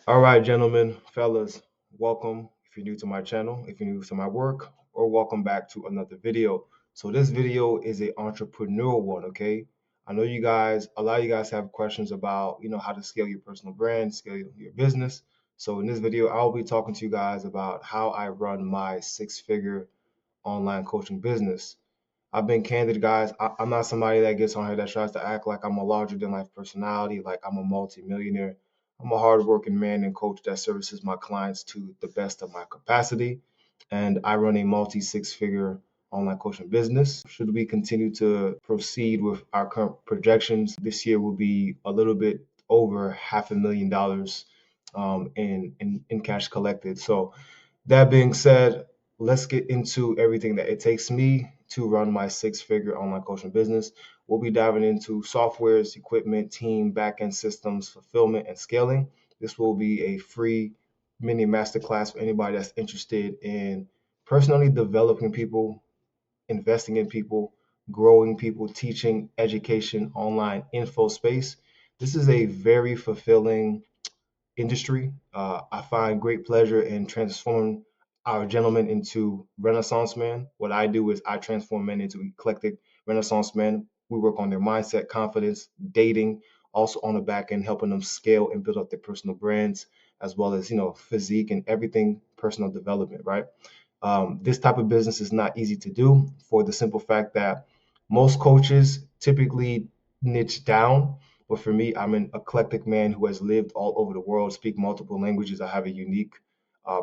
All right, gentlemen, fellas, welcome. If you're new to my channel, if you're new to my work, or welcome back to another video. So this video is a entrepreneurial one, okay? I know a lot of you guys have questions about, how to scale your personal brand, scale your business. So in this video, I'll be talking to you guys about how I run my six-figure online coaching business. I've been candid, guys. I'm not somebody that gets on here that tries to act like I'm a larger than life personality, like I'm a multi-millionaire. I'm a hardworking man and coach that services my clients to the best of my capacity. And I run a multi-six figure online coaching business. Should we continue to proceed with our current projections, this year will be a little bit over $500,000 in cash collected. So that being said, let's get into everything that it takes me to run my six-figure online coaching business. We'll be diving into softwares, equipment, team, backend systems, fulfillment, and scaling. This will be a free mini masterclass for anybody that's interested in personally developing people, investing in people, growing people, teaching, education, online info space. This is a very fulfilling industry. I find great pleasure in transforming our gentlemen into Renaissance men. What I do is I transform men into eclectic Renaissance men. We work on their mindset, confidence, dating, also on the back end, helping them scale and build up their personal brands, as well as physique and everything personal development. Right. This type of business is not easy to do for the simple fact that most coaches typically niche down. But for me, I'm an eclectic man who has lived all over the world, speak multiple languages. I have a unique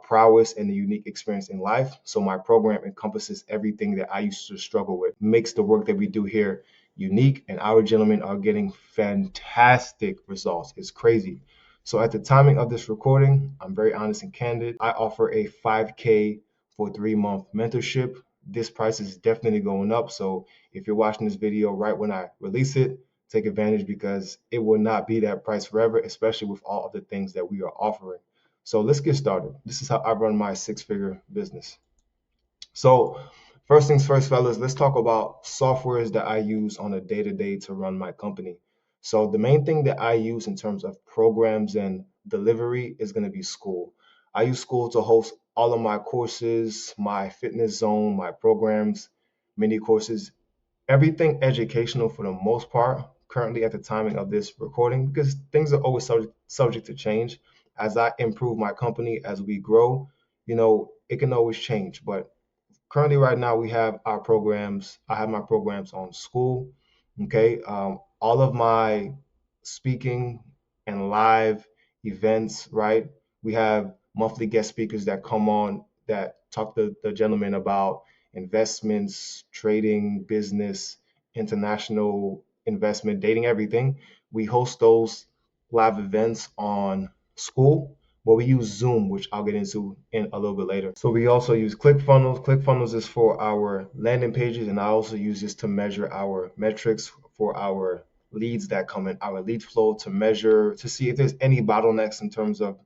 prowess and a unique experience in life. So my program encompasses everything that I used to struggle with, makes the work that we do here unique, and our gentlemen are getting fantastic results. It's crazy. So at the timing of this recording, I'm very honest and candid. I offer a 5K for 3 month mentorship. This price is definitely going up. So if you're watching this video right when I release it, take advantage because it will not be that price forever, especially with all of the things that we are offering. So let's get started. This is how I run my six-figure business. So first things first, fellas, let's talk about softwares that I use on a day-to-day to run my company. So the main thing that I use in terms of programs and delivery is going to be School. I use School to host all of my courses, my fitness zone, my programs, mini courses, everything educational for the most part currently at the timing of this recording because things are always subject to change. As I improve my company, as we grow, it can always change. But currently right now we have our programs. I have my programs on School. Okay. All of my speaking and live events, right? We have monthly guest speakers that come on that talk to the gentleman about investments, trading, business, international investment, dating, everything. We host those live events on School, but we use Zoom, which I'll get into in a little bit later. So we also use ClickFunnels. ClickFunnels is for our landing pages, and I also use this to measure our metrics for our leads that come in, our lead flow to measure, to see if there's any bottlenecks in terms of,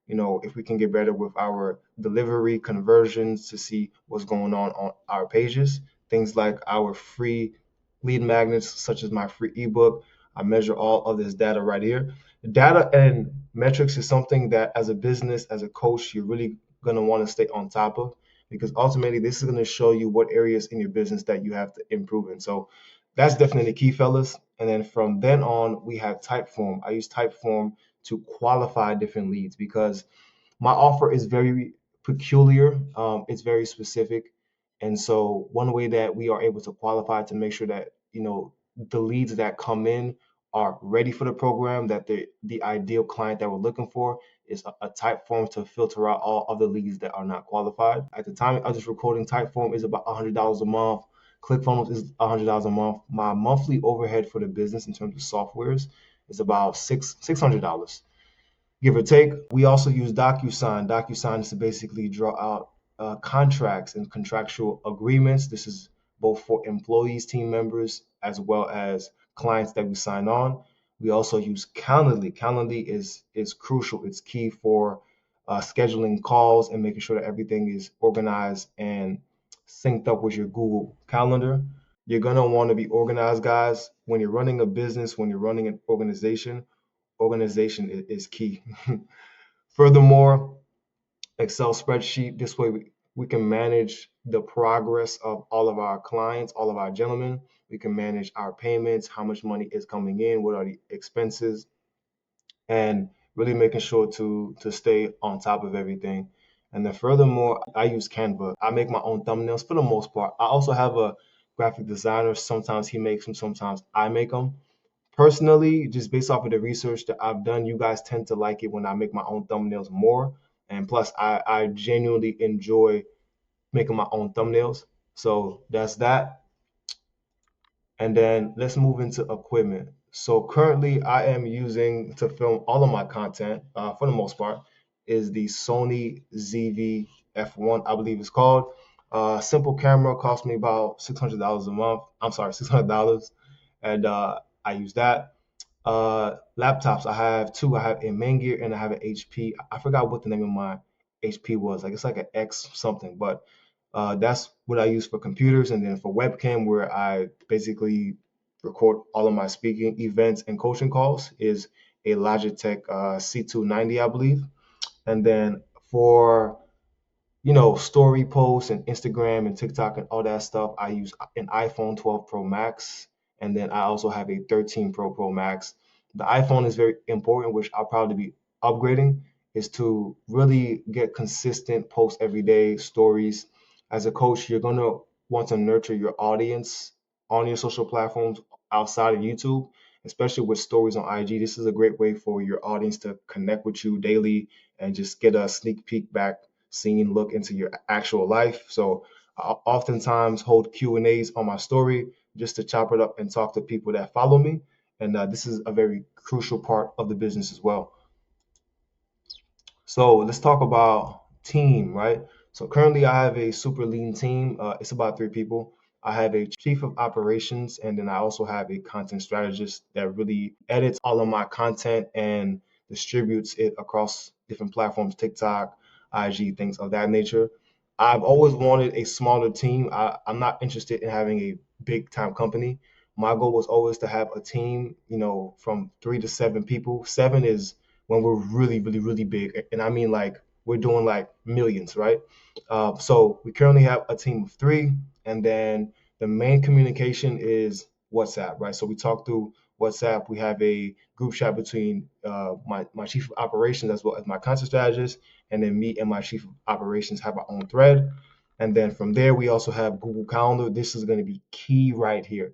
if we can get better with our delivery conversions to see what's going on our pages. Things like our free lead magnets, such as my free ebook. I measure all of this data right here. Data and metrics is something that as a business, as a coach, you're really going to want to stay on top of because ultimately this is going to show you what areas in your business that you have to improve in. So that's definitely key, fellas. And then from then on, we have Typeform. I use Typeform to qualify different leads because my offer is very peculiar. It's very specific. And so one way that we are able to qualify to make sure that, the leads that come in are ready for the program, that the ideal client that we're looking for is a type form to filter out all other leads that are not qualified. At the time of this recording, type form is about $100 a month. ClickFunnels is $100 a month. My monthly overhead for the business in terms of softwares is about $600, give or take. We also use DocuSign. DocuSign is to basically draw out contracts and contractual agreements. This is both for employees, team members, as well as clients that we sign on. We also use Calendly. Calendly is crucial. It's key for scheduling calls and making sure that everything is organized and synced up with your Google Calendar. You're gonna want to be organized, guys. When you're running a business, when you're running an organization is key. Furthermore, Excel spreadsheet. This way we can manage the progress of all of our clients, all of our gentlemen. We can manage our payments, how much money is coming in, what are the expenses, and really making sure to stay on top of everything. And then furthermore, I use Canva. I make my own thumbnails for the most part. I also have a graphic designer. Sometimes he makes them, sometimes I make them. Personally, just based off of the research that I've done, you guys tend to like it when I make my own thumbnails more. And plus, I genuinely enjoy making my own thumbnails. So that's that. And then let's move into equipment. So currently, I am using to film all of my content, for the most part, is the Sony ZV F1, I believe it's called. Simple camera cost me about $600 a month. I'm sorry, $600, and I use that. Laptops, I have two. I have a main gear and I have an HP. I forgot what the name of my HP was. Like it's like an X something, but that's what I use for computers, and then for webcam, where I basically record all of my speaking events and coaching calls, is a Logitech C290, I believe. And then for story posts and Instagram and TikTok and all that stuff, I use an iPhone 12 Pro Max, and then I also have a 13 Pro Max. The iPhone is very important, which I'll probably be upgrading, is to really get consistent posts every day, stories. As a coach, you're gonna want to nurture your audience on your social platforms outside of YouTube, especially with stories on IG. This is a great way for your audience to connect with you daily and just get a sneak peek back scene look into your actual life. So I oftentimes hold Q&As on my story just to chop it up and talk to people that follow me. And this is a very crucial part of the business as well. So let's talk about team, right? So currently I have a super lean team. It's about three people. I have a chief of operations, and then I also have a content strategist that really edits all of my content and distributes it across different platforms, TikTok, IG, things of that nature. I've always wanted a smaller team. I'm not interested in having a big time company. My goal was always to have a team, from 3 to 7 people. Seven is when we're really, really, really big. And I mean, like, we're doing like millions, right? So we currently have a team of three. And then the main communication is WhatsApp, right? So we talk through WhatsApp. We have a group chat between my chief of operations as well as my content strategist. And then me and my chief of operations have our own thread. And then from there, we also have Google Calendar. This is going to be key right here.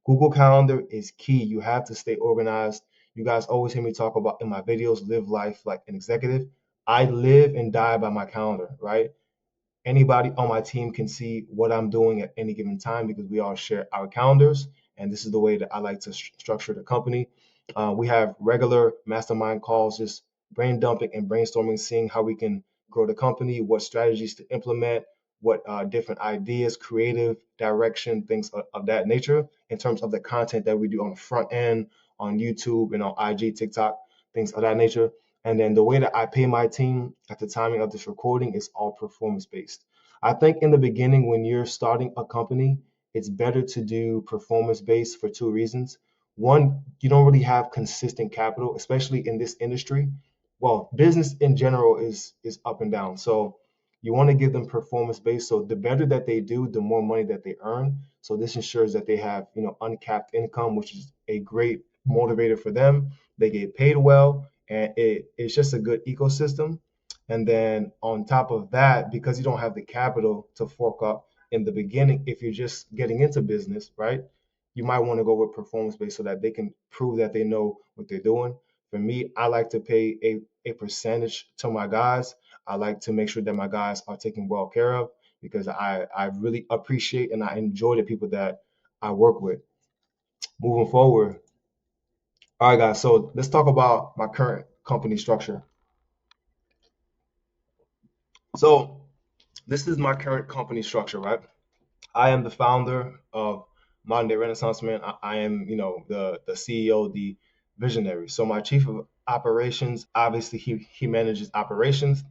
Google Calendar is key. You have to stay organized. You guys always hear me talk about in my videos, live life like an executive. I live and die by my calendar, right? Anybody on my team can see what I'm doing at any given time because we all share our calendars. And this is the way that I like to structure the company. We have regular mastermind calls, just brain dumping and brainstorming, seeing how we can grow the company, what strategies to implement, what different ideas, creative direction, things of that nature in terms of the content that we do on the front end, on YouTube and on IG, TikTok, things of that nature. And then the way that I pay my team at the timing of this recording is all performance based. I think in the beginning, when you're starting a company, it's better to do performance based for two reasons. One, you don't really have consistent capital, especially in this industry. Well, business in general is up and down. So you want to give them performance based. So the better that they do, the more money that they earn. So this ensures that they have, uncapped income, which is a great motivator for them. They get paid well, and it's just a good ecosystem. And then on top of that, because you don't have the capital to fork up in the beginning, if you're just getting into business, right, you might want to go with performance based so that they can prove that they know what they're doing. For me, I like to pay a percentage to my guys. I like to make sure that my guys are taken well care of because I really appreciate and I enjoy the people that I work with. Moving forward, all right, guys. So let's talk about my current company structure. So this is my current company structure, right? I am the founder of Modern Day Renaissance Man. I am, the CEO, the visionary. So my chief of operations, obviously, he manages operations.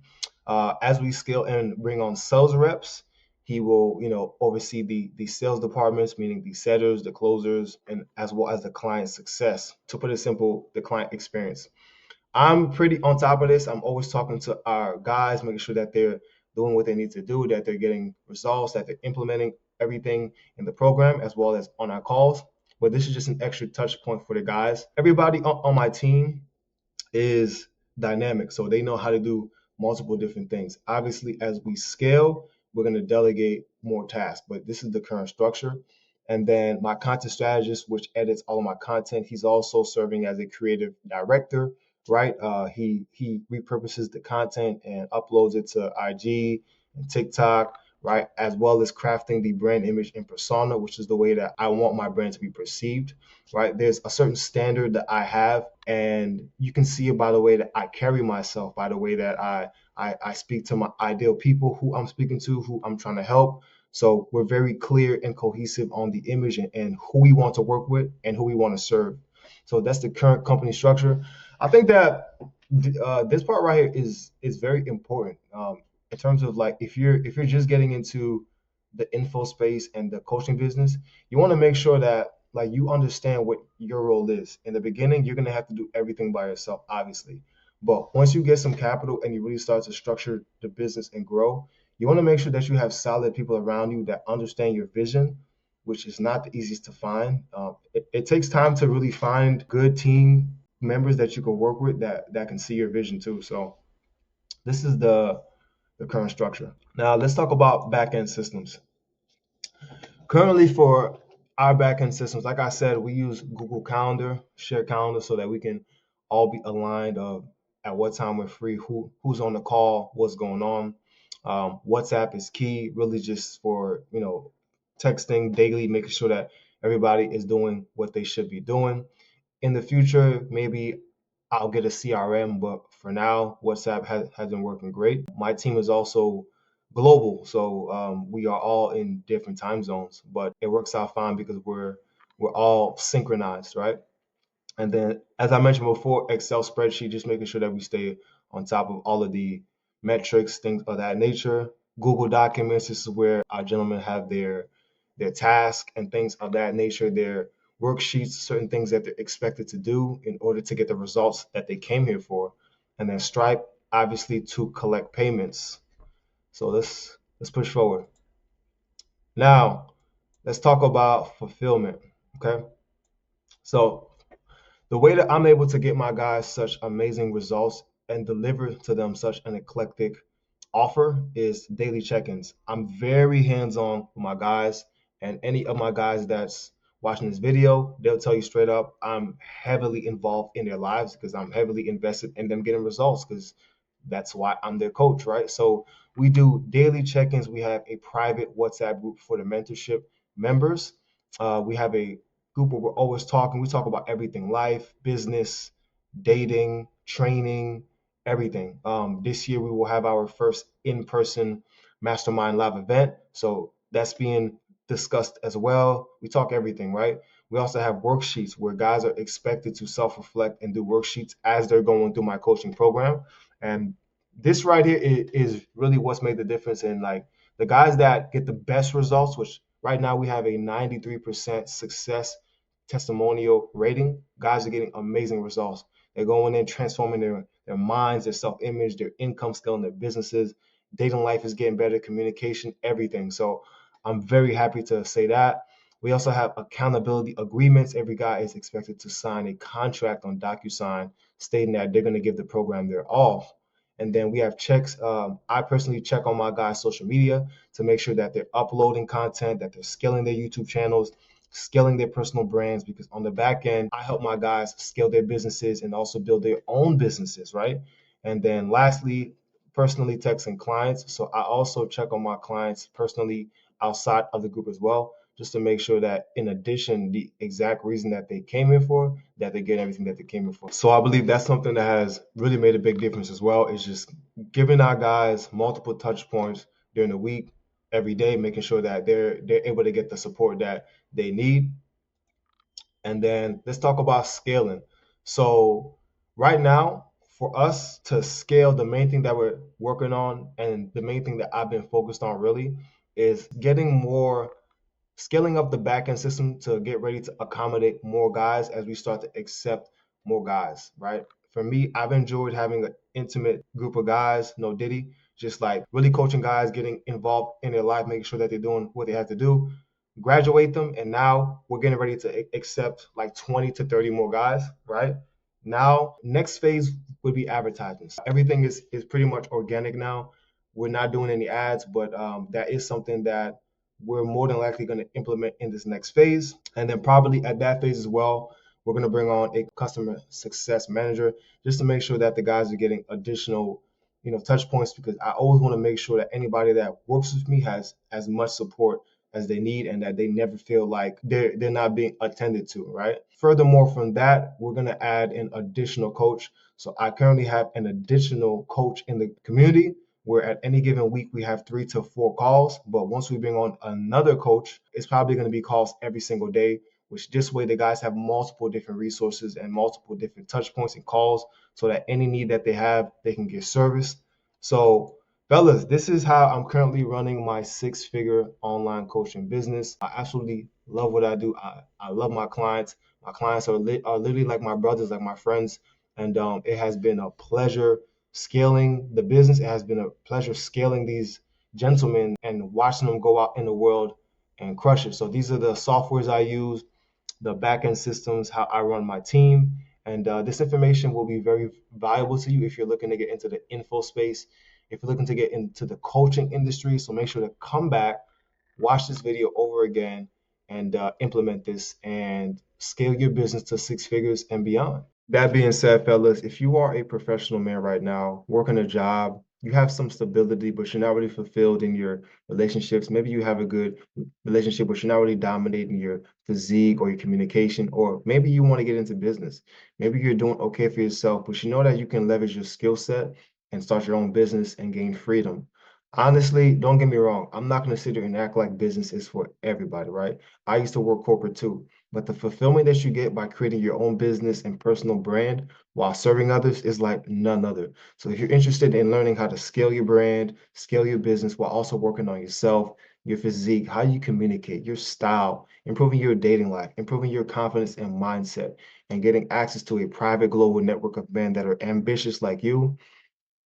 As we scale and bring on sales reps, he will, oversee the sales departments, meaning the setters, the closers, and as well as the client success. To put it simple, the client experience. I'm pretty on top of this. I'm always talking to our guys, making sure that they're doing what they need to do, that they're getting results, that they're implementing everything in the program as well as on our calls. But this is just an extra touch point for the guys. Everybody on my team is dynamic. So they know how to do multiple different things. Obviously, as we scale, we're going to delegate more tasks, but this is the current structure. And then my content strategist, which edits all of my content, he's also serving as a creative director, right? He repurposes the content and uploads it to IG and TikTok, right? As well as crafting the brand image and persona, which is the way that I want my brand to be perceived, right? There's a certain standard that I have, and you can see it by the way that I carry myself, by the way that I speak to my ideal people who I'm speaking to, who I'm trying to help. So we're very clear and cohesive on the image and who we want to work with and who we want to serve. So that's the current company structure. I think that this part right here is very important in terms of like if you're just getting into the info space and the coaching business, you want to make sure that like you understand what your role is. In the beginning, you're gonna have to do everything by yourself, obviously. But once you get some capital and you really start to structure the business and grow, you want to make sure that you have solid people around you that understand your vision, which is not the easiest to find. It takes time to really find good team members that you can work with that can see your vision too. So this is the current structure. Now let's talk about back end systems. Currently, for our backend systems, like I said, we use Google Calendar, share calendar, so that we can all be aligned of at what time we're free, who's on the call, what's going on. WhatsApp is key, really just for texting daily, making sure that everybody is doing what they should be doing. In the future, maybe I'll get a CRM, but for now, WhatsApp has been working great. My team is also global, so we are all in different time zones, but it works out fine because we're all synchronized, right? And then, as I mentioned before, Excel spreadsheet, just making sure that we stay on top of all of the metrics, things of that nature. Google Documents, this is where our gentlemen have their tasks and things of that nature, their worksheets, certain things that they're expected to do in order to get the results that they came here for. And then Stripe, obviously, to collect payments. So let's push forward. Now, let's talk about fulfillment. Okay. So the way that I'm able to get my guys such amazing results and deliver to them such an eclectic offer is daily check-ins. I'm very hands-on with my guys, and any of my guys that's watching this video, they'll tell you straight up, I'm heavily involved in their lives because I'm heavily invested in them getting results because that's why I'm their coach, right? So we do daily check-ins. We have a private WhatsApp group for the mentorship members. We have a group where we're always talking. We talk about everything: life, business, dating, training, everything. This year we will have our first in-person mastermind live event. So that's being discussed as well. We talk everything, right? We also have worksheets where guys are expected to self-reflect and do worksheets as they're going through my coaching program. And this right here is really what's made the difference in like the guys that get the best results, which right now we have a 93% success testimonial rating. Guys are getting amazing results. They're going in, transforming their minds, their self-image, their income skill, and their businesses. Dating life is getting better, communication, everything. So I'm very happy to say that. We also have accountability agreements. Every guy is expected to sign a contract on DocuSign stating that they're going to give the program their all. And then we have checks. I personally check on my guys' social media to make sure that they're uploading content, that they're scaling their YouTube channels, scaling their personal brands, because on the back end, I help my guys scale their businesses and also build their own businesses, right? And then lastly, personally texting clients. So I also check on my clients personally outside of the group as well, just to make sure that in addition, the exact reason that they came here for, that they get everything that they came here for. So I believe that's something that has really made a big difference as well, is just giving our guys multiple touch points during the week, every day, making sure that they're able to get the support that they need. And then let's talk about scaling. So right now, for us to scale, the main thing that we're working on and the main thing that I've been focused on really is getting more scaling up the backend system to get ready to accommodate more guys as we start to accept more guys, right? For me, I've enjoyed having an intimate group of guys, no Diddy, just like really coaching guys, getting involved in their life, making sure that they're doing what they have to do, graduate them, and now we're getting ready to accept like 20 to 30 more guys, right? Now, next phase would be advertising. Everything is pretty much organic now. We're not doing any ads, but that is something that we're more than likely going to implement in this next phase. And then probably at that phase as well, we're going to bring on a customer success manager just to make sure that the guys are getting additional, touch points, because I always want to make sure that anybody that works with me has as much support as they need and that they never feel like they're not being attended to, right? Furthermore, from that, we're going to add an additional coach. So I currently have an additional coach in the community where at any given week we have 3 to 4 calls. But once we bring on another coach, it's probably going to be calls every single day, which this way the guys have multiple different resources and multiple different touch points and calls so that any need that they have, they can get serviced. So fellas, this is how I'm currently running my 6-figure online coaching business. I absolutely love what I do. I love my clients. My clients are literally like my brothers, like my friends. And it has been a pleasure scaling the business. It has been a pleasure scaling these gentlemen and watching them go out in the world and crush it. So these are the softwares I use, the backend systems, how I run my team. And this information will be very valuable to you if you're looking to get into the info space, if you're looking to get into the coaching industry. So make sure to come back, watch this video over again, and implement this and scale your business to 6 figures and beyond. That being said, fellas, if you are a professional man right now, working a job, you have some stability, but you're not really fulfilled in your relationships. Maybe you have a good relationship, but you're not really dominating your physique or your communication, or maybe you want to get into business. Maybe you're doing okay for yourself, but you know that you can leverage your skill set and start your own business and gain freedom. Honestly, don't get me wrong. I'm not going to sit here and act like business is for everybody, right? I used to work corporate too. But the fulfillment that you get by creating your own business and personal brand while serving others is like none other. So if you're interested in learning how to scale your brand, scale your business while also working on yourself, your physique, how you communicate, your style, improving your dating life, improving your confidence and mindset, and getting access to a private global network of men that are ambitious like you,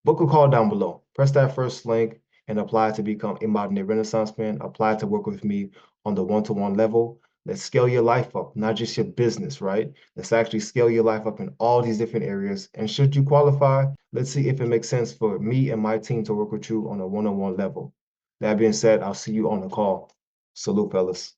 book a call down below. Press that first link and apply to become a modern day Renaissance man. Apply to work with me on the one-to-one level. Let's scale your life up, not just your business, right? Let's actually scale your life up in all these different areas. And should you qualify, let's see if it makes sense for me and my team to work with you on a one-on-one level. That being said, I'll see you on the call. Salute, fellas.